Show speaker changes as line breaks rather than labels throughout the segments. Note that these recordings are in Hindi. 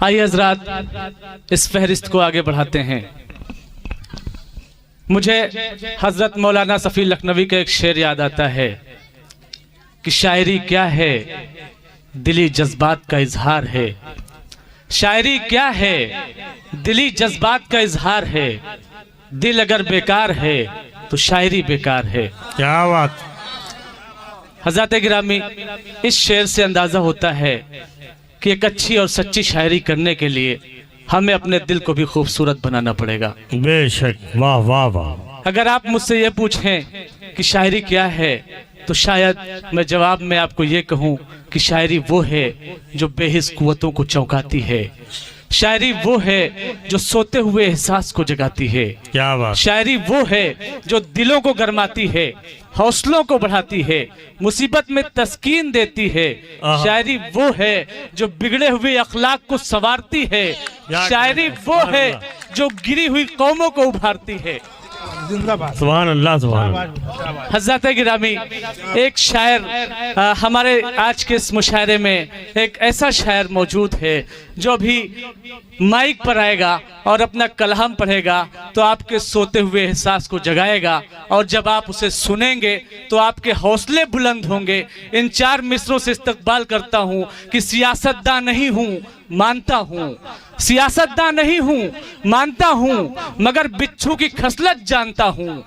आइए हजरात इस फहरिस्त को आगे बढ़ाते हैं। मुझे हजरत मौलाना सफ़ी लखनवी का एक शेर याद आता है कि शायरी क्या है, दिली जज्बात का इजहार है। शायरी क्या है, दिली जज्बात का इजहार है। दिल अगर बेकार है तो शायरी बेकार है।
क्या बात।
हज़रत गिरामी, इस शेर से अंदाज़ा होता है कि एक अच्छी और सच्ची शायरी करने के लिए हमें अपने दिल को भी खूबसूरत बनाना पड़ेगा।
बेशक, वाह वाह वाह।
अगर आप मुझसे ये पूछें कि शायरी क्या है तो शायद मैं जवाब में आपको ये कहूँ कि शायरी वो है जो बेहिस कुव्वतों को चौंकाती है। शायरी वो है जो सोते हुए एहसास को जगाती है।
क्या बात।
शायरी वो है जो दिलों को गरमाती है, हौसलों को बढ़ाती है, मुसीबत में तस्कीन देती है। शायरी वो है जो बिगड़े हुए अखलाक को संवारती है। शायरी वो है जो गिरी हुई कौमों को उभारती है।
सुभान अल्लाह, सुभान अल्लाह।
हज़रत गिरामी, एक शायर हमारे आज के इस मुशायरे में एक ऐसा शायर मौजूद है जो भी माइक पर आएगा और अपना कलाम पढ़ेगा तो आपके सोते हुए एहसास को जगाएगा, और जब आप उसे सुनेंगे तो आपके हौसले बुलंद होंगे। इन चार मिसरों से इस्तकबाल करता हूँ कि सियासतदान नहीं हूँ, मानता हूँ। सियासतदान नहीं हूँ, मानता हूँ, मगर बिच्छू की खसलत जानता हूँ।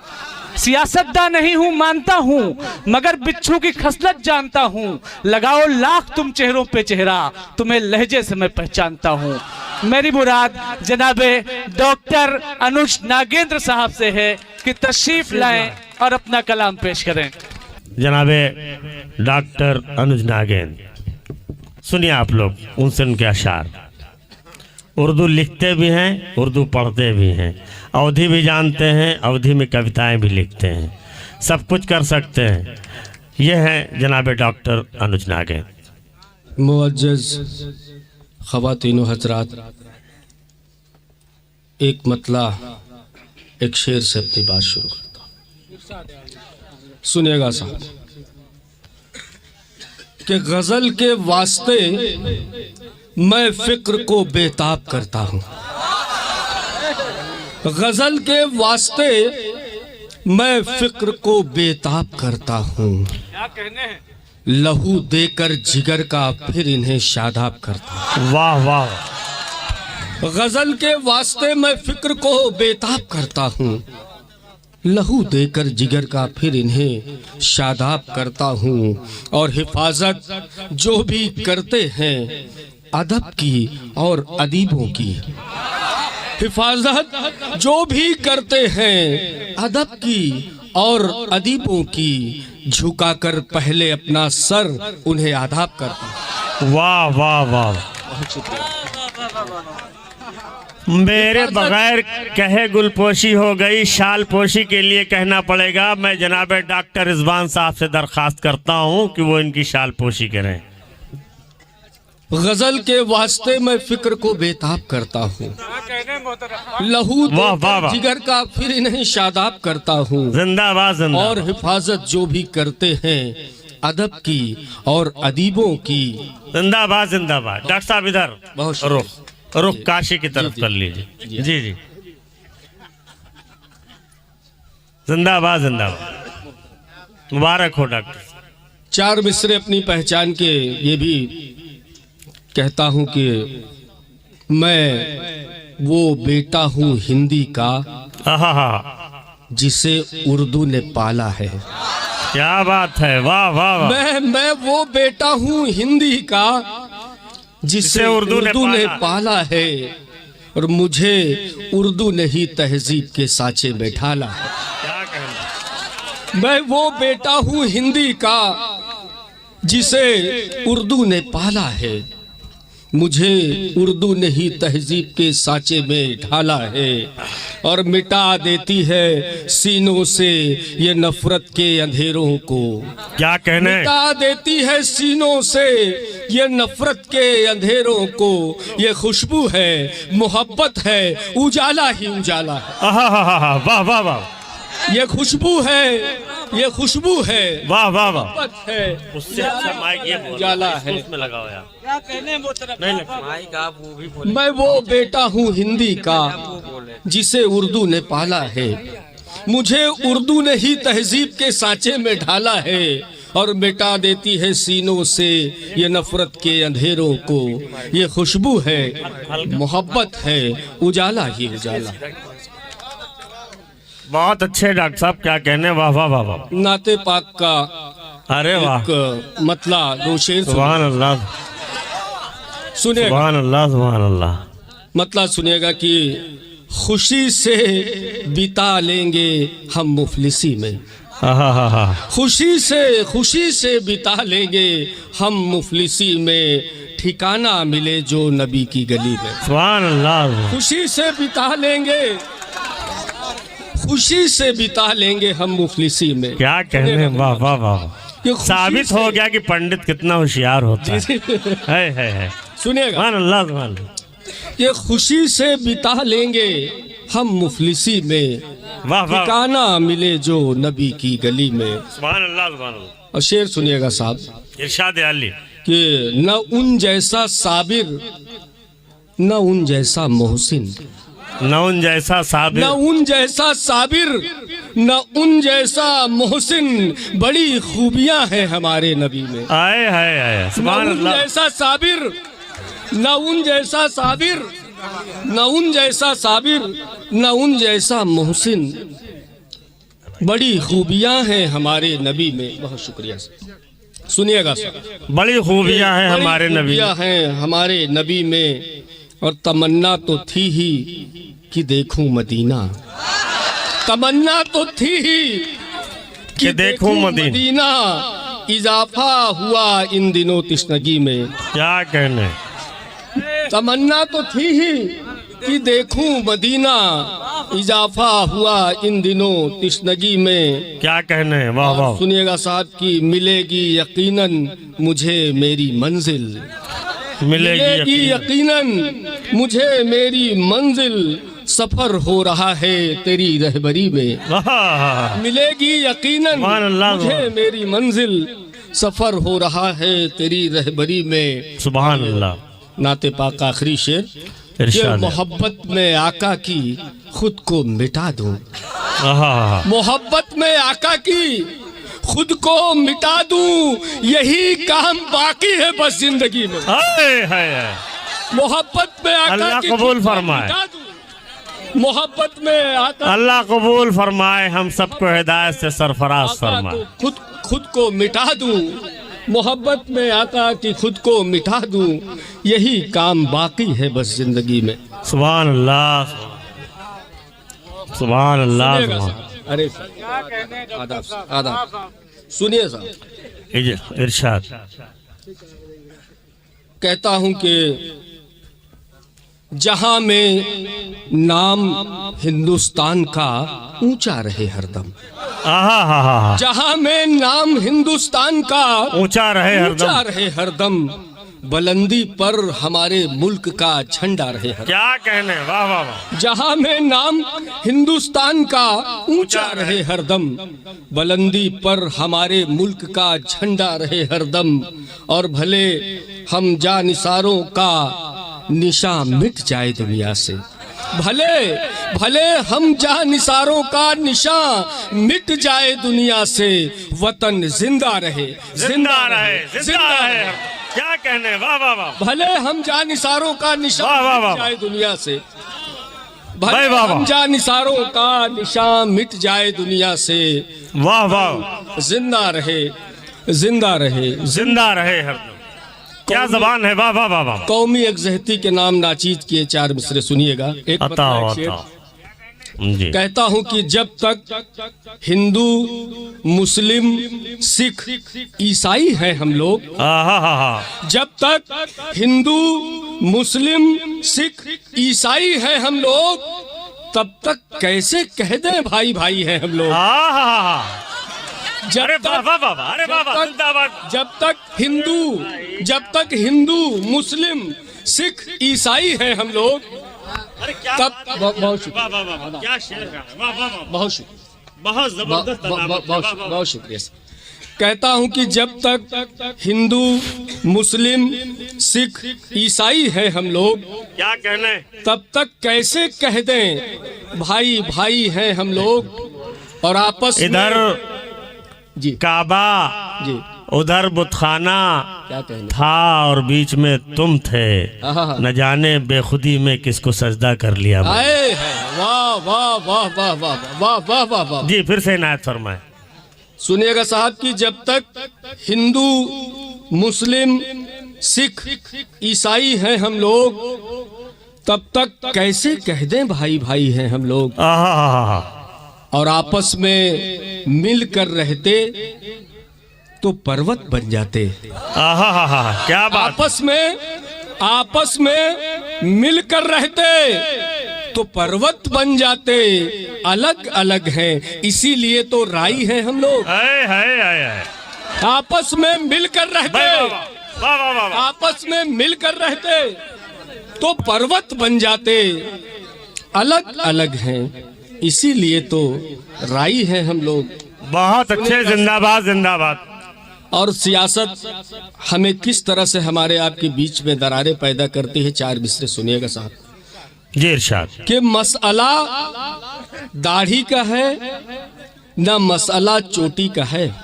सियासतदान नहीं हूँ, मानता हूँ, मगर बिच्छू की खसलत जानता हूँ। लगाओ लाख तुम चेहरों पे चेहरा, तुम्हें लहजे से मैं पहचानता हूँ। मेरी मुराद जनाबे डॉक्टर अनुज नागेंद्र साहब से है कि तशरीफ लाएं और अपना कलाम पेश करें।
जनाबे डॉक्टर अनुज नागेंद्र, सुनिए आप लोग उनसे उनके अशार। उर्दू लिखते भी हैं, उर्दू पढ़ते भी हैं, अवधी भी जानते हैं, अवधी में कविताएं भी लिखते हैं, सब कुछ कर सकते हैं। ये हैं जनाबे डॉक्टर अनुज नागेंद्र।
मुअज्जज़ ख़वातीन व हज़रात, एक मतला एक शेर से अपनी बात शुरू करता हूँ। सुनिएगा साहब कि गज़ल के वास्ते मैं फ़िक्र को बेताब करता हूँ। गज़ल के वास्ते मैं फ़िक्र को बेताब करता हूँ।
क्या कहने हैं?
लहू देकर जिगर का फिर इन्हें शादाब करता हूँ।
वाह वाह।
गज़ल के वास्ते मैं फ़िक्र को बेताब करता हूँ। लहू देकर जिगर का फिर इन्हें शादाब करता हूँ। और हिफाजत जो भी करते हैं अदब की और अदीबों की, हिफाजत जो भी करते हैं अदब की और अदीबों की, झुकाकर पहले अपना सर उन्हें आदाब करता।
वाह वाह वाह। मेरे बगैर कहे गुलपोशी हो गई, शाल पोशी के लिए कहना पड़ेगा। मैं जनाबे डॉक्टर रिजवान साहब से दरख्वास्त करता हूँ कि वो इनकी शाल पोशी करें।
गजल के वास्ते मैं फिक्र को बेताब करता हूँ। लहू देकर जिगर का फिर इन्हें शादाब करता हूँ।
जिंदाबाद जिंदाबाद।
और हिफाजत जो भी करते हैं अदब की और अदीबों की।
जिंदाबाद जिंदाबाद। डॉक्टर साहब इधर
बहुत
रुख काशी की तरफ कर लीजिए। जी जी, जिंदाबाद जिंदाबाद। मुबारक हो डॉक्टर।
चार मिसरे अपनी पहचान के ये भी कहता हूँ कि मैं वो बेटा हूँ हिंदी का जिसे उर्दू ने पाला है।
क्या बात है, वाह वाह वाह।
मैं वो बेटा हूँ हिंदी का जिसे उर्दू ने पाला है, और मुझे उर्दू ने ही तहजीब के साँचे में ढाला है।
क्या कहना।
मैं वो बेटा हूँ हिंदी का जिसे उर्दू ने पाला है, मुझे उर्दू ने ही तहजीब के साँचे में ढाला है। और मिटा देती है सीनों से ये नफरत के अंधेरों को।
क्या कहने।
मिटा देती है सीनों से ये नफरत के अंधेरों को। ये खुशबू है, मोहब्बत है, उजाला ही उजाला है।
वाह वाह वाह।
ये खुशबू है, ये खुशबू है,
वाह वाह वाह।
मोहब्बत है,
उससे अच्छा माइक ये बोल,
उजाला है।
उसमें लगाओ यार।
क्या कहने मोहतरम
नहीं नहीं,
मैं वो बेटा हूँ हिंदी का जिसे उर्दू ने पाला है। मुझे उर्दू ने ही तहजीब के सांचे में ढाला है और मिटा देती है सीनों से ये नफरत के अंधेरों को। ये खुशबू है, मोहब्बत है, उजाला ही उजाला।
बहुत अच्छे डॉक्टर साहब, क्या कहने, वाह वाह वाह वाह।
नाते पाक का
अरे वाह,
एक मतला दो शेर
सुभान अल्लाह,
सुनिएगा।
सुभान अल्लाह, सुभान अल्लाह।
मतलब सुनिएगा कि खुशी से बिता लेंगे हम मुफलिसी में, खुशी से बिता लेंगे हम मुफलिसी में, ठिकाना मिले जो नबी की गली में।
सुभान अल्लाह।
खुशी से बिता लेंगे, खुशी से बिता लेंगे हम मुफलिसी में।
क्या कहने, वाह वाह वाह।
ये खुशी
साबित
से-
हो गया कि पंडित कितना होशियार होता है।
सुनिएगा,
सुभान अल्लाह, सुभान अल्लाह।
ये खुशी से बिता लेंगे हम मुफलिसी में,
वाह वाह,
ठिकाना मिले जो नबी की गली में।
सुभान अल्लाह, सुभान अल्लाह।
और शेर सुनिएगा साहब
इरशाद अली।
कि न उन जैसा साबिर, न उन जैसा मोहसिन,
न उन जैसा
न
साबिर,
उन जैसा साबिर, न उन जैसा मोहसिन, बड़ी खूबियां हैं हमारे नबी में।
आए हाय आए,
न
सुभान
उन
अल्लाह।
जैसा साबिर, न उन जैसा साबिर, न उन जैसा साबिर, न उन जैसा मोहसिन, बड़ी खूबियां हैं हमारे नबी में। बहुत शुक्रिया सर। सुनिएगा सर,
बड़ी खूबियां हैं
बड़ी
हमारे नबी।
खूबियां हैं हमारे नबी में, और तमन्ना तो थी ही कि देखूं मदीना, तमन्ना तो थी ही
कि देखूं
मदीना, इजाफा हुआ इन दिनों तिश्नगी में।
क्या कहने,
तमन्ना तो थी ही कि देखूं मदीना, इजाफा हुआ इन दिनों तिश्नगी में।
क्या कहने, वाह वाह।
सुनिएगा साहब कि मिलेगी यकीनन मुझे मेरी मंजिल, मिलेगी यकीनन मुझे मेरी मंजिल, सफर हो रहा है तेरी रहबरी में।
वाह,
मिलेगी यकीनन
सुभान अल्लाह,
मुझे मेरी मंजिल, सफर हो रहा है तेरी रहबरी में।
सुभान अल्लाह।
नाते पाक का आखिरी शेर, ये
इरशाद है।
मोहब्बत में आका की खुद को मिटा दूं,
आहा,
मोहब्बत में आका की खुद को मिटा दूं, यही काम बाकी है बस जिंदगी में।
हाय हाय हाय।
मोहब्बत में आका
अल्लाह
की
कबूल
खुद को
फरमाए।
मिटा दूं, मोहब्बत में आका
अल्लाह कबूल फरमाए, हम सबको हिदायत से सरफराज
आका
फरमाए।
को खुद को मिटा दूं, मोहब्बत में आका की खुद को मिटा दूं, यही काम बाकी है बस जिंदगी में।
सुभान अल्लाह, सुभान अल्लाह,
सुनिएगा
सुभान।
साहब, अरे साहब, आदाब आदाब, सुनिए साहब।
इरशाद।
कहता हूं कि जहां में नाम हिंदुस्तान का ऊंचा रहे हरदम,
आहा हा हा,
जहां में नाम हिंदुस्तान का
ऊंचा रहे
ऊंचा
हरदम।
रहे हरदम, बुलंदी पर हमारे मुल्क का झंडा रहे हरदम।
क्या कहने, वाह वाह वाह।
जहां में नाम हिंदुस्तान का ऊंचा रहे हरदम, बुलंदी पर हमारे मुल्क का झंडा रहे हरदम, और भले हम जानिसारों का निशान मिट जाए दुनिया से, भले भले हम जानिसारों का निशान मिट जाए दुनिया से, वतन जिंदा रहे,
जिंदा रहे, जिंदा रहे। क्या कहने, वाह वाह वाह।
भले हम जानिसारों का
वाह,
निशान
वाह,
मिट
वाह।
जाए दुनिया से,
भाई
भले
वाह, वाह।
हम जानिसारों का निशान मिट जाए दुनिया से,
वाह वाह,
जिंदा रहे, जिंदा रहे।
जिंदा रहे हरदम। क्या जबान है, वाह वाह वाह वाह।
कौमी यकजहती के नाम नाचीज किए चार मिसरे सुनिएगा। एक
अता
मतलब
हो,
एक शेर।
अता हो। जी।
कहता हूं कि जब तक हिंदू मुस्लिम सिख ईसाई हैं हम लोग,
आहा हा हा,
जब तक हिंदू मुस्लिम सिख ईसाई हैं हम लोग, तब तक कैसे कह दें भाई भाई हैं हम लोग।
आहा हा हा।
जब
अरे वाह
तक
वाह वाह वाह, अरे वाह वाह, जिंदाबाद।
जब तक हिंदू मुस्लिम सिख ईसाई हैं हम लोग,
अरे क्या,
तब बहुत शुक्रिया,
वाह वाह वाह, क्या शेर है, वाह वाह वाह।
बहुत शुक्रिया।
बहुत जबरदस्त
बहुत शुक्रिया सर। कहता हूं कि जब तक हिंदू, मुस्लिम, सिख, ईसाई हैं हम लोग,
क्या कहने,
तब तक कैसे कह दें भाई भाई हैं हम लोग। और आपस में
इधर
जी
काबा,
जी
उधर बुतखाना
क्या कहने
था और बीच में तुम थे,
आहा।
न जाने बेखुदी में किसको सजदा कर लिया मैंने।
आए हैं। वाह वाह वाह वाह वाह वाह वाह वाह वाह।
जी फिर से इनायत फरमाए।
सुनिएगा साहब कि जब तक हिंदू, मुस्लिम, सिख, ईसाई हैं हम लोग, तब तक कैसे कह दें भाई भाई हैं हम लोग।
आहा,
और आपस में मिलकर रहते तो पर्वत बन जाते।
आहा, क्या बात।
आपस में मिलकर रहते तो पर्वत बन जाते। अलग अलग हैं, इसीलिए तो राई है हम लोग।
है
आपस में मिलकर रहते,
वाह वाह वाह।
आपस में मिलकर रहते तो पर्वत बन जाते। अलग अलग हैं, इसीलिए तो राई है हम लोग।
बहुत अच्छे, जिंदाबाद जिंदाबाद।
और सियासत हमें किस तरह से हमारे आपके बीच में दरारें पैदा करती है, चार मिसरे सुनिएगा साहब।
जी इरशाद।
कि मसला दाढ़ी का है न मसला चोटी का है।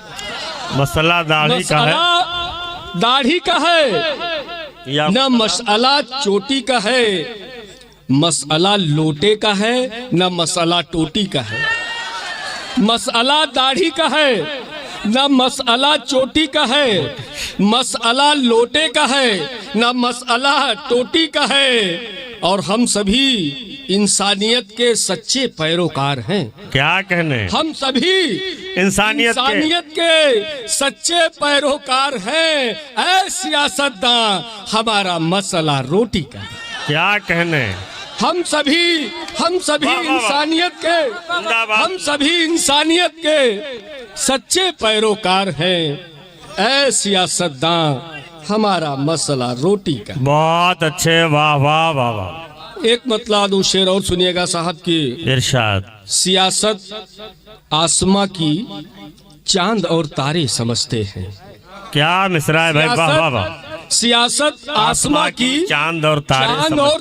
मसला दाढ़ी का है,
मसला दाढ़ी का है
या
न मसला चोटी का है। मसला लोटे का है न मसला टोटी का है। मसला दाढ़ी का है न मसला चोटी का है। मसला लोटे का है न मसला टोटी का है। और हम सभी इंसानियत के सच्चे पैरोकार हैं।
क्या कहने,
हम सभी इंसानियत के सच्चे पैरोकार हैं। ऐ सियासतदान, हमारा मसला रोटी का।
क्या कहने,
हम सभी इंसानियत के सच्चे पैरोकार हैं। ऐ सियासतदान, हमारा मसला रोटी का।
बहुत अच्छे, वाह वाह वाह वाह।
एक मतलब दो शेर और सुनिएगा साहब की।
इरशाद।
सियासत आसमां की चांद और तारे समझते हैं।
क्या मिसरा है भाई, वाह वाह वाह।
सियासत आसमां की
चांद और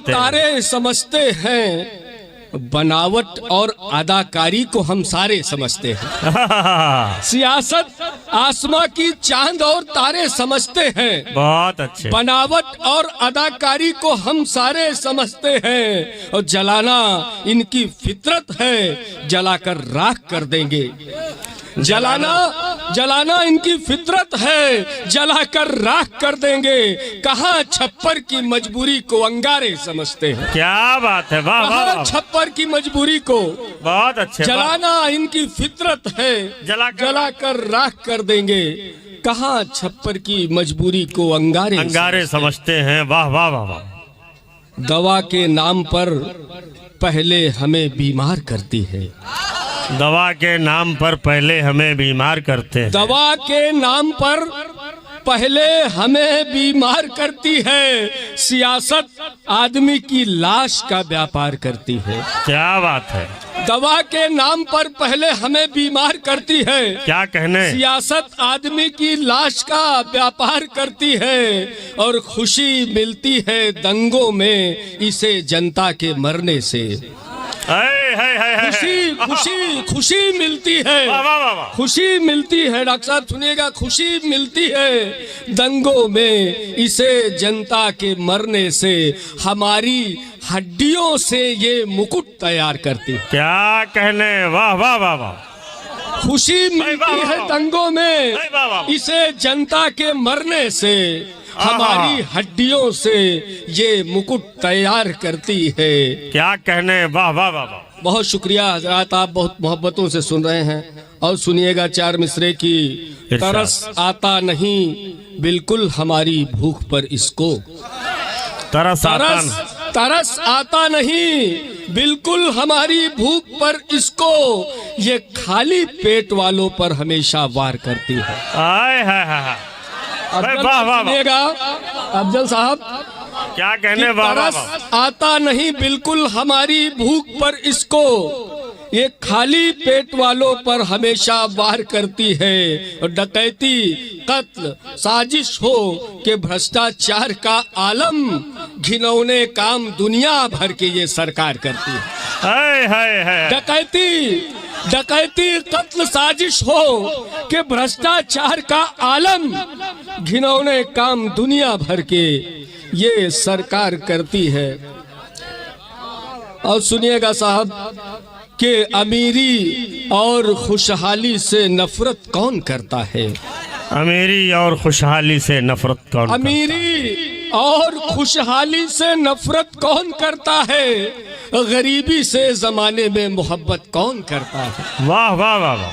तारे
समझते हैं। बनावट और अदाकारी को हम सारे समझते हैं। सियासत आसमां की चांद और तारे समझते हैं।
बहुत अच्छे।
बनावट और अदाकारी को हम सारे समझते हैं। और जलाना इनकी फितरत है, जलाकर राख कर देंगे। जलाना इनकी फितरत है, जलाकर राख कर देंगे। कहाँ छप्पर की मजबूरी को अंगारे समझते हैं।
क्या बात है, वाह वाह वाह।
छप्पर की मजबूरी को
बहुत अच्छे।
जलाना इनकी फितरत है, जलाकर राख कर देंगे। कहाँ छप्पर की मजबूरी को अंगारे
समझते हैं। वाह वाह वाह वाह।
दवा के नाम पर पहले हमें बीमार करती है।
दवा के नाम पर पहले हमें बीमार करते हैं।
दवा के नाम पर पहले हमें बीमार करती है। सियासत आदमी की लाश का व्यापार करती है।
क्या बात है।
दवा के नाम पर पहले हमें बीमार करती है।
क्या कहने,
सियासत आदमी की लाश का व्यापार करती है। और खुशी मिलती है दंगों में इसे जनता के मरने से। खुशी मिलती है, खुशी मिलती है। डॉक्टर साहब सुनिएगा, खुशी मिलती है दंगों में इसे जनता के मरने से। हमारी हड्डियों से ये मुकुट तैयार करती है।
क्या कहने, वाह वाह वाह वाह।
खुशी मिलती है दंगों में इसे जनता के मरने से। हमारी हड्डियों से ये मुकुट तैयार करती है।
क्या कहने, वाह वाह वाह वाह।
बहुत शुक्रिया हजरात, आप बहुत मोहब्बतों से सुन रहे हैं। और सुनिएगा चार मिसरे की। तरस आता नहीं बिल्कुल हमारी भूख पर इसको। तरस आता नहीं बिल्कुल हमारी भूख पर इसको। ये खाली पेट वालों पर हमेशा वार करती है। सुनिएगा अफजल साहब,
क्या कहने, वाह वाह।
आता नहीं बिल्कुल हमारी भूख पर इसको। ये खाली पेट वालों पर हमेशा वार करती है। और डकैती, कत्ल, साजिश हो के भ्रष्टाचार का आलम, घिनौने काम दुनिया भर के ये सरकार करती है।
हाय हाय हाय।
डकैती, कत्ल, साजिश हो के भ्रष्टाचार का आलम, घिनौने काम दुनिया भर के ये सरकार करती है। और सुनिएगा साहब कि अमीरी और खुशहाली से नफरत कौन करता है?
अमीरी और खुशहाली से नफरत कौन?
अमीरी और खुशहाली से नफरत कौन करता है? गरीबी से जमाने में मोहब्बत कौन करता है?
वाह वाह वाह वाह।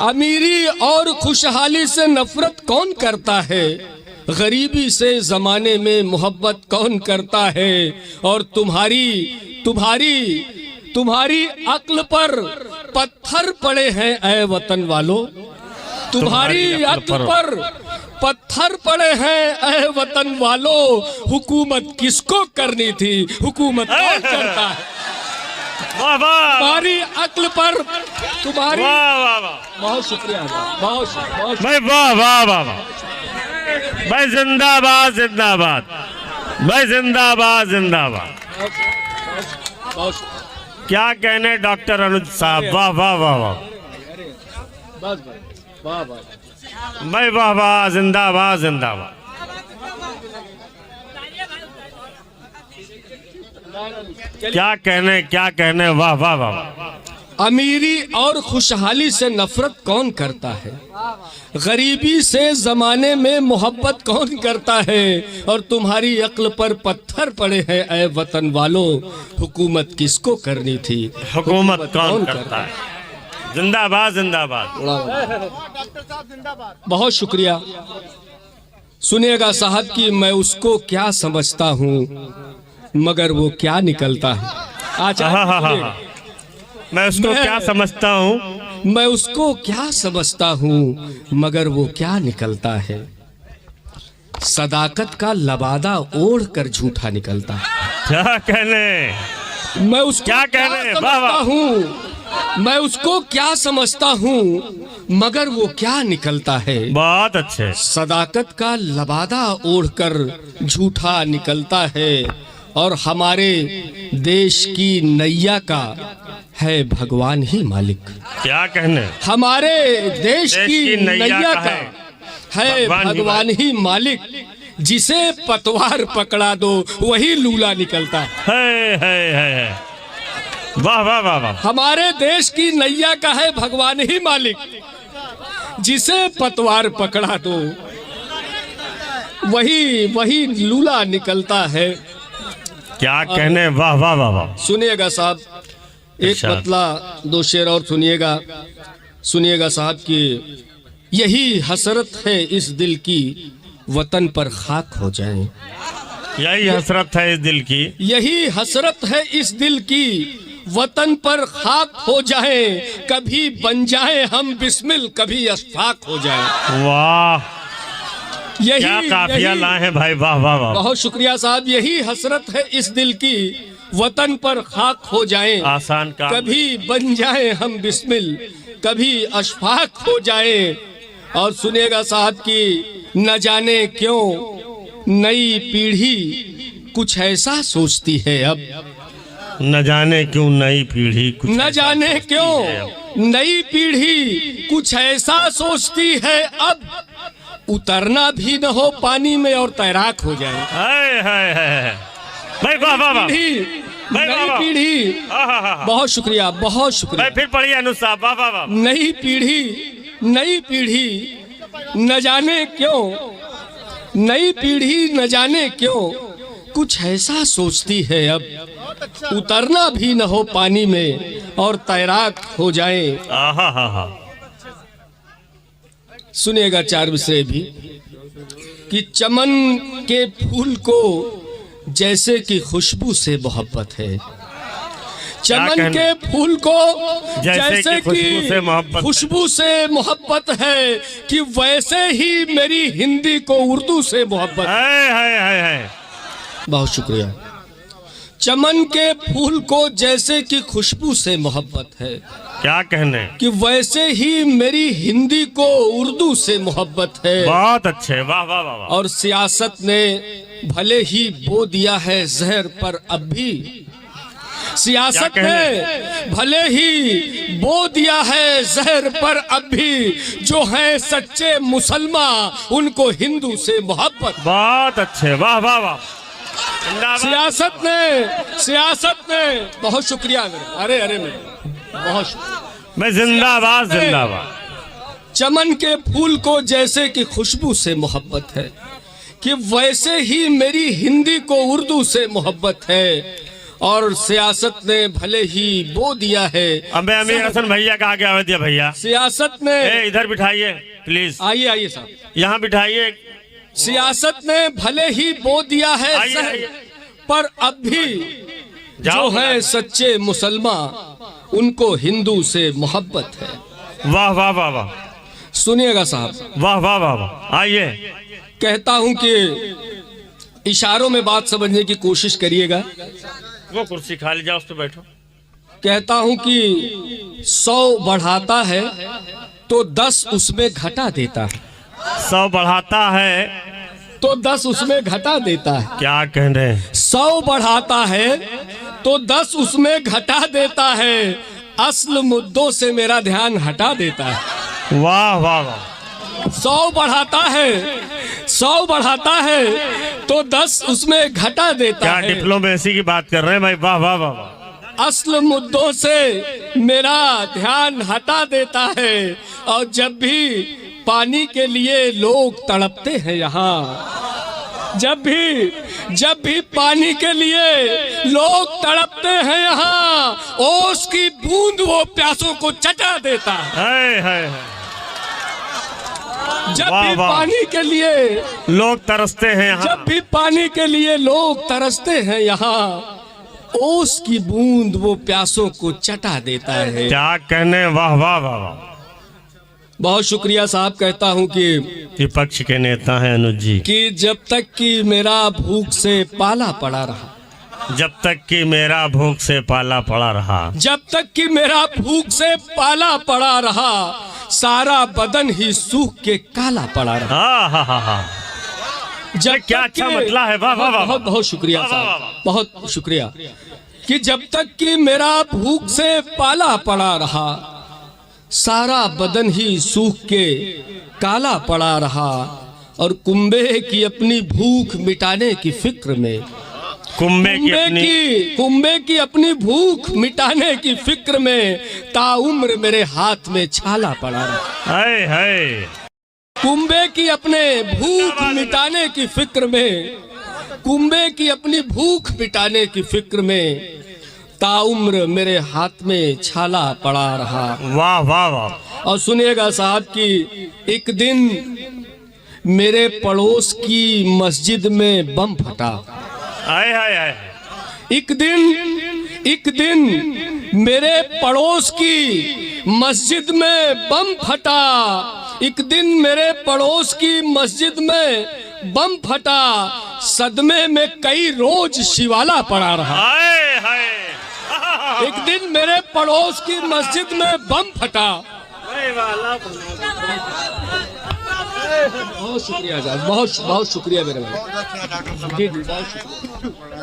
अमीरी और खुशहाली से नफरत कौन करता है? गरीबी से जमाने में मोहब्बत कौन करता है? और तुम्हारी अक्ल पर पत्थर पड़े हैं ऐ वतन वालों। तुम्हारी अक्ल पर पत्थर पड़े हैं ऐ वतन वालों। हुकूमत किसको करनी थी? हुकूमत कौन करता है?
वाह वाह।
तुम्हारी अक्ल पर तुम्हारी।
वाह वाह वाह।
बहुत शुक्रिया, बहुत
भाई वाह वाह वाह वाह। भाई जिंदाबाद जिंदाबाद, भाई जिंदाबाद जिंदाबाद। क्या कहने डॉक्टर अनुज साहब, वाह वाह वाह वाह। भाई वाह वाह, जिंदाबाद जिंदाबाद। क्या कहने, वाह वाह वाह।
अमीरी और खुशहाली से नफरत कौन करता है? गरीबी से जमाने में मोहब्बत कौन करता है? और तुम्हारी अक्ल पर पत्थर पड़े हैं ऐ वतन वालों। हुकूमत किसको करनी थी?
हुकूमत कौन करता है? जिंदाबाद जिंदाबाद।
बहुत शुक्रिया। सुनिएगा साहब कि मैं उसको क्या समझता हूँ मगर वो क्या निकलता है।
मैं उसको क्या समझता हूँ,
मैं उसको क्या समझता हूँ मगर वो क्या निकलता है। सदाकत का लबादा ओढ़ कर झूठा निकलता है।
क्या कहने,
मैं उसको
क्या कहने, वाह वाह।
हूँ मैं उसको क्या समझता हूँ मगर वो क्या निकलता है।
बहुत अच्छे।
सदाकत का लबादा ओढ़ कर झूठा निकलता है। और हमारे देश की नैया का है भगवान ही मालिक।
क्या कहने,
हमारे देश की नैया का है भगवान ही मालिक। जिसे पतवार पकड़ा दो वही लूला निकलता है।
वाह वाह वाह वाह।
हमारे देश की नैया का है भगवान ही मालिक। जिसे पतवार पकड़ा दो वही लूला निकलता है।
क्या कहने, वाह वाह वाह वाह।
सुनिएगा साहब, एक मतला दो शेर और सुनिएगा साहब कि यही हसरत है इस दिल की वतन पर खाक हो जाए।
यही हसरत है इस दिल की,
यही हसरत है इस दिल की वतन पर खाक हो जाए। कभी बन जाए हम बिस्मिल, कभी अशफाक हो जाए।
वाह, क्या काफिया लाए हैं भाई, वाह वाह वाह।
बहुत शुक्रिया साहब। यही हसरत है इस दिल की वतन पर खाक हो जाए।
आसान काम।
कभी बन जाए हम बिस्मिल, कभी अशफाक हो जाए। और सुनिएगा साहब कि न जाने क्यों नई पीढ़ी कुछ ऐसा सोचती है अब।
न जाने क्यों नई पीढ़ी कुछ,
न जाने क्यों नई पीढ़ी कुछ ऐसा सोचती है अब। उतरना भी न हो पानी में और तैराक हो जाए।
हाय हाय हाय भाई, वाह वाह वाह।
नई पीढ़ी, बहुत शुक्रिया, बहुत शुक्रिया।
फिर पढ़िए अनुज साहब, वाह वाह वाह।
नई पीढ़ी न जाने क्यों, नई पीढ़ी न जाने क्यों कुछ ऐसा सोचती है अब। उतरना भी न हो पानी में और तैराक हो जाए। सुनिएगा चार विषय भी कि चमन के फूल को जैसे कि खुशबू से मोहब्बत है। चमन के फूल को जैसे कि खुशबू से मोहब्बत है कि वैसे ही मेरी हिंदी को उर्दू से मोहब्बत है।
है।
बहुत शुक्रिया। चमन के फूल को जैसे कि खुशबू से मोहब्बत है,
क्या कहने,
कि वैसे ही मेरी हिंदी को उर्दू से मोहब्बत है।
बहुत अच्छे, वाह वाह वाह वाह।
और सियासत ने भले ही बो दिया है जहर, पर अब भी सियासत ने भले ही बो दिया है जहर, पर अब भी जो है सच्चे मुसलमान उनको हिंदू से मोहब्बत।
बहुत अच्छे, वाह वाह वाह।
सियासत ने बहुत शुक्रिया मेरे, अरे अरे मेरे बहुत शुक्रिया।
मैं जिंदाबाद जिंदाबाद।
चमन के फूल को जैसे कि खुशबू से मोहब्बत है, कि वैसे ही मेरी हिंदी को उर्दू से मोहब्बत है। और सियासत ने भले ही बो दिया है।
अबे अमीर हसन भैया कहाँ गया दिया भैया?
सियासत ने
इधर बिठाइए प्लीज,
आइए आइए साहब,
यहाँ बिठाइए।
सियासत ने भले ही बो दिया है
आइए।
पर अब भी जो है सच्चे मुसलमान उनको हिंदू से मोहब्बत है।
वाह वाह वाह वाह।
सुनिएगा साहब,
वाह वाह वाह वाह। आइए।
कहता हूं कि इशारों में बात समझने की कोशिश करिएगा।
वो कुर्सी खाली, जाओ उस पर बैठो।
कहता हूं कि 100 बढ़ाता है तो 10 उसमें घटा देता है।
100 बढ़ाता है
तो 10 उसमें घटा देता है।
क्या कह रहे हैं?
100 बढ़ाता है तो 10 उसमें घटा देता है, असल मुद्दों से मेरा ध्यान हटा देता है।
वाह वाह वाह।
100 बढ़ाता है, 100 बढ़ाता है तो 10 उसमें घटा देता
क्या
है।
डिप्लोमेसी की बात कर रहे हैं भाई? वाह वाह वाह वाह।
असल मुद्दों से मेरा ध्यान हटा देता है। और जब भी पानी के लिए लोग तड़पते हैं यहाँ, जब भी पानी के लिए लोग तड़पते हैं यहाँ, ओस की बूंद वो प्यासों को चटा देता है।
है।
जब
वाह,
भी
वाह।
पानी के लिए
लोग तरसते हैं यहाँ।
जब भी पानी के लिए लोग तरसते हैं यहाँ, ओस की बूंद वो प्यासों को चटा देता है।
क्या कहने, वाह वाह वाह वाह।
बहुत शुक्रिया साहब। कहता हूँ कि
विपक्ष के नेता हैं अनुज जी,
कि जब तक कि मेरा भूख से पाला पड़ा रहा,
जब तक कि मेरा भूख से पाला पड़ा रहा,
जब तक कि मेरा भूख से पाला पड़ा रहा, सारा बदन ही सूख के काला पड़ा रहा।
हा।
जब
क्या
तक
अच्छा
कि-
मतला है, वाह वाह वाह।
बहुत बहुत शुक्रिया
वाह, वाह,
साहब,
वाह।
बहुत शुक्रिया। कि जब तक कि मेरा भूख से पाला पड़ा रहा, सारा बदन ही सूख के काला पड़ा रहा। और कुंबे की अपनी भूख मिटाने की फिक्र में, कुंबे की अपनी भूख मिटाने की फिक्र में, ताउम्र मेरे हाथ में छाला पड़ा रहा।
है।
कुंबे की अपने भूख मिटाने की फिक्र में, कुंबे की अपनी भूख मिटाने की फिक्र में, ताउम्र मेरे हाथ में छाला पड़ा रहा।
वाह वाह वाह।
और सुनिएगा साहब कि एक दिन मेरे पड़ोस की मस्जिद में बम फटा।
आए।
एक दिन मेरे पड़ोस की मस्जिद में बम फटा। एक दिन मेरे पड़ोस की मस्जिद में बम फटा। सदमे में कई रोज शिवाला पड़ा रहा। एक दिन मेरे पड़ोस की मस्जिद में बम फटा। बहुत शुक्रिया साहब, बहुत शुक्रिया मेरे भाई। जी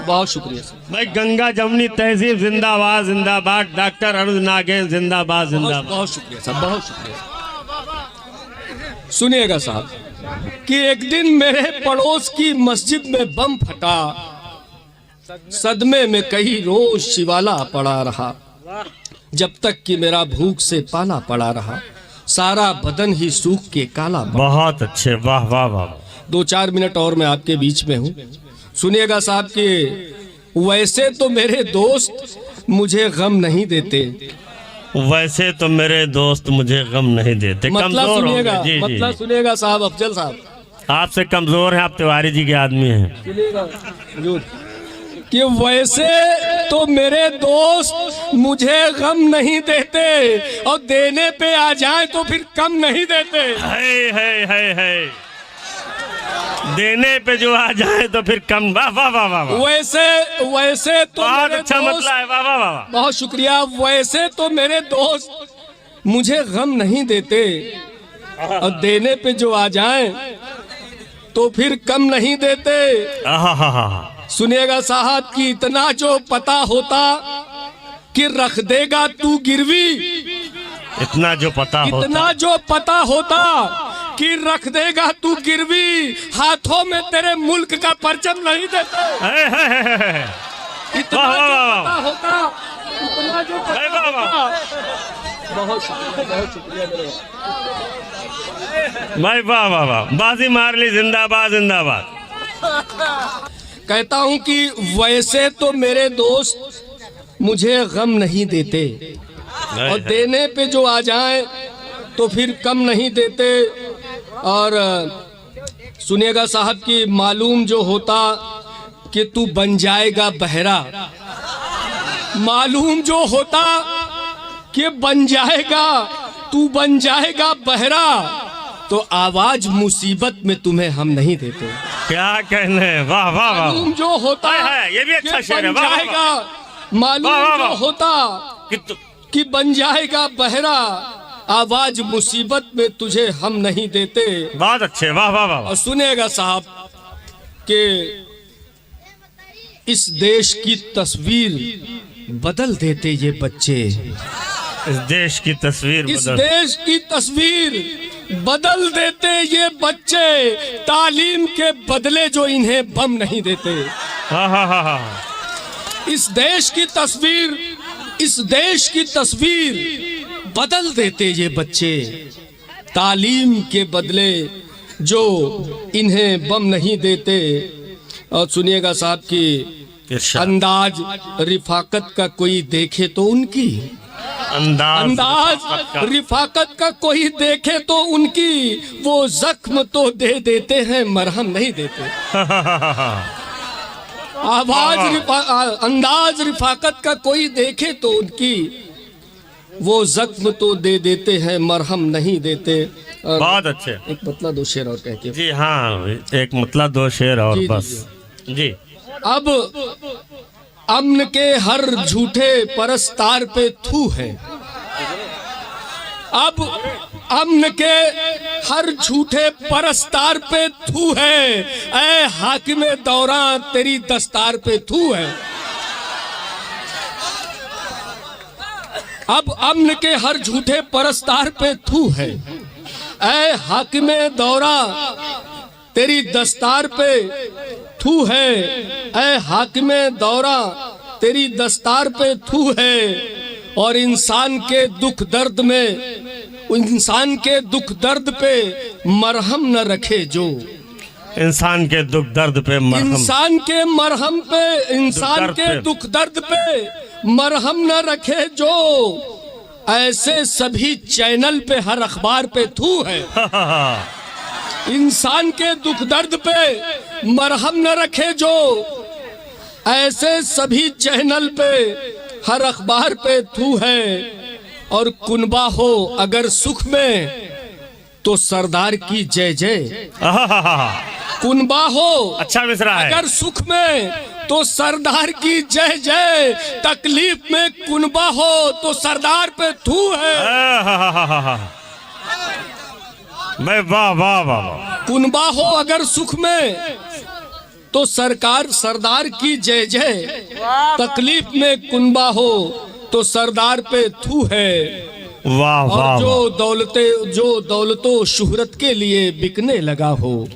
बहुत शुक्रिया सर।
भाई गंगा जमुनी तहजीब जिंदाबाद जिंदाबाद। डॉक्टर अनुज नागेन जिंदाबाद जिंदाबाद।
बहुत शुक्रिया साहब, बहुत शुक्रिया। सुनिएगा साहब कि एक दिन मेरे पड़ोस की मस्जिद में बम फटा। सदमे में कई रोज शिवाला पड़ा रहा। जब तक कि मेरा भूख से पाला पड़ा रहा, सारा बदन ही सूख के काला पड़ा।
बहुत अच्छे, वाह वाह वाह।
2-4 मिनट और मैं आपके बीच में हूँ। सुनिएगा साहब कि वैसे तो मेरे दोस्त मुझे गम नहीं देते।
वैसे तो मेरे दोस्त मुझे गम नहीं देते।
मतलब
कमजोर
सुनिएगा,
होंगे। जी
मतलब सुनिएगा साहब, अफजल साहब
आपसे कमजोर हैं, आप तिवारी जी के आदमी हैं।
सुनिएगा कि वैसे तो मेरे दोस्त मुझे गम नहीं देते, और देने पे आ जाए तो फिर कम नहीं देते।
है। देने पे जो आ जाए तो फिर कम। वाह वाह वाह वाह वाह।
वैसे तो
बहुत
मेरे
अच्छा
दोस्त-
मतलब है। वाह वाह वाह वाह।
बहुत शुक्रिया। वैसे तो मेरे दोस्त मुझे गम नहीं देते, और देने पे जो आ जाए तो फिर कम नहीं देते।
आहा।
सुनिएगा साहब कि इतना जो पता होता कि रख देगा तू गिरवी,
इतना जो पता होता,
इतना जो पता होता कि रख देगा तू गिरवी, हाथों में तेरे मुल्क का परचम नहीं देते। इतना
वाह,
जो
वाह,
पता होता, इतना जो
वाह,
पता
वाह, वाह।
होता। बहुत शुक्रिया मेरे
भाई वाह वाह वाह। बाजी मार ली। जिंदाबाद जिंदाबाद।
कहता हूं कि वैसे तो मेरे दोस्त मुझे गम नहीं देते, और देने पे जो आ जाए तो फिर कम नहीं देते। और सुनिएगा साहब कि मालूम जो होता कि तू बन जाएगा बहरा, मालूम जो होता कि तू बन जाएगा बहरा, तो आवाज मुसीबत में तुम्हें हम नहीं देते।
क्या कहने। वाह वाह वाह।
मालूम जो होता
है, ये भी अच्छा
कि
शेर है।
बन
वाह, वाह, वाह।
जाएगा, मालूम
वाह, वाह,
जो
वाह।
होता कि बन जाएगा बहरा, आवाज मुसीबत में तुझे हम नहीं देते।
बहुत अच्छे। वाह वाह वाह।
और सुनेगा साहब कि इस देश की तस्वीर बदल देते ये बच्चे,
इस देश की तस्वीर
इस
बदल।
देश की तस्वीर बदल देते ये बच्चे, तालीम के बदले जो इन्हें बम नहीं देते।
हा।
इस देश की तस्वीर बदल देते ये बच्चे, तालीम के बदले जो इन्हें बम नहीं देते। और सुनिएगा साहब कि
इरशाद।
अंदाज रिफाकत का कोई देखे तो उनकी, अंदाज रिफाकत का कोई देखे तो उनकी, वो जख्म तो दे देते हैं मरहम नहीं देते। अंदाज रिफाकत का कोई देखे तो उनकी, वो जख्म तो दे देते हैं मरहम नहीं देते। और
बहुत अच्छे।
एक मतला दो शेर और कह के।
जी हाँ, एक मतलब दो शेर और
जी,
बस। जी।
अब अमन के हर झूठे परस्तार पे थू है, अब अमन के हर झूठे परस्तार पे थू है, ऐ हाकिमे दौरान तेरी दस्तार पे थू है। अब अमन के हर झूठे परस्तार पे थू है, ऐ हाकिमे दौरा तेरी दस्तार पे थू है, ऐ हाकिमे दौरा तेरी दस्तार पे थू है। और इंसान के दुख दर्द पे मरहम न रखे जो,
इंसान के दुख दर्द पे मरहम,
इंसान के दुख दर्द पे मरहम न रखे जो, ऐसे सभी चैनल पे हर अखबार पे थू है। इंसान के दुख दर्द पे मरहम न रखे जो, ऐसे सभी चैनल पे हर अखबार पे थू है। और कुनबा हो अगर सुख में तो सरदार की जय जय, कुनबा हो
अच्छा मिसरा है।
अगर सुख में तो सरदार की जय जय, तकलीफ में कुनबा हो तो सरदार पे थू है।
मैं वाह वाह वाह वाह।
कुनबा हो अगर सुख में तो सरदार की जय जय, तकलीफ में कुनबा हो तो सरदार पे थू है।
वाह वाह।
और जो दौलतो शुहरत के लिए बिकने लगा हो,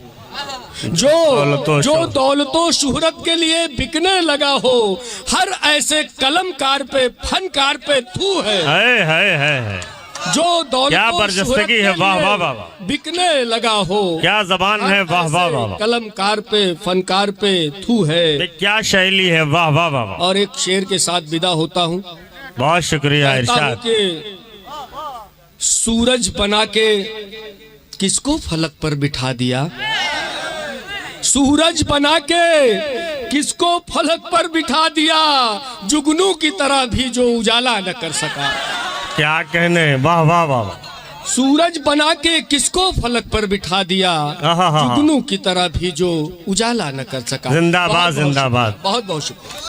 जो दौलतो शुहरत के लिए बिकने लगा हो, हर ऐसे कलमकार पे फनकार पे थू है। जो
क्या बरजस्तगी है। वाह वाह वाह।
बिकने लगा हो,
क्या जबान है। वाह वाह वाह।
कलमकार पे फनकार पे थू है।
क्या शैली है। वाह वाह वाह।
और एक शेर के साथ विदा होता हूँ।
बहुत शुक्रिया इरशाद।
सूरज बना के किसको फलक पर बिठा दिया, सूरज बना के किसको फलक पर बिठा दिया, जुगनू की तरह भी जो उजाला न कर सका।
क्या कहने। वाह वाह वाह।
सूरज बना के किसको फलक पर बिठा दिया,
आहा।
जुगनू की तरह भी जो उजाला न कर सका।
जिंदाबाद जिंदाबाद।
बहुत बहुत शुक्रिया।